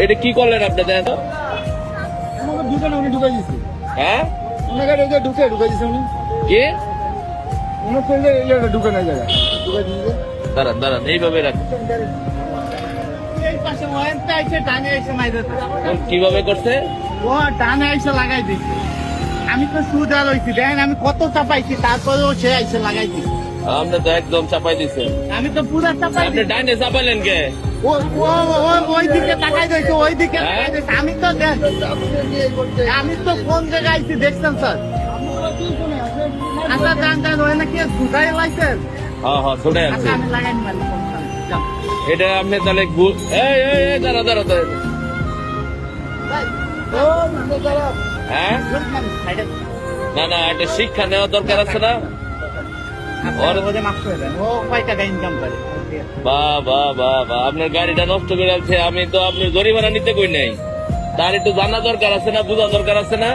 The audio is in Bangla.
এটা কি করলেন আপনি দেখেন তো? আমাকে দোকানে উনি ঢুকাই দিচ্ছে। হ্যাঁ ওনাকে এটা ঢুকাই দিচ্ছে উনি। কি উনি করলে এটা ঢুকে না জায়গা ঢুকাই দিচ্ছে। দাঁড়ান দাঁড়ান এইভাবে রাখ। এই পাশে ওয়াইনটা আইছে ডানে আইছে মাইরে কিভাবে করছে? ও ডানে আইছে লাগাই দিছে। আমি তো সুদা লইছি দেখেন আমি কত চাপাইছি তারপরেও সে আইছে লাগাই দিছে। আপনি তো একদম চাপাই দিচ্ছেন। আমি তো পুরা চাপাই আপনি ডাইনে চাপাইলেন কে? ও ও ও ওই দিকে তাকাই দিয়েছে ওই দিকে হ্যাঁ? তাকাই দিয়েছে আমি তো দেখ আমি তো কোন জায়গায় আইছি দেখছেন স্যার আচ্ছা জান জান ওই নাকি সুদাই লাইছেন হ্যাঁ হ্যাঁ ছোটে আচ্ছা আছে। আমি লাগাই মারি এটা আপনি তাহলে এই এই এই দাঁড়া দাঁড়া দাঁড়া। হ্যাঁ না না এটা শিক্ষা নেওয়া দরকার আছে না? ও কয় টাকা ইনকাম করে বাহ বাহ বাহ বাহ আপনার গাড়িটা নষ্ট করে আছে আমি তো আপনার জরিমানা নিতে কই নাই তার একটু জানা দরকার আছে না বোঝা দরকার আছে না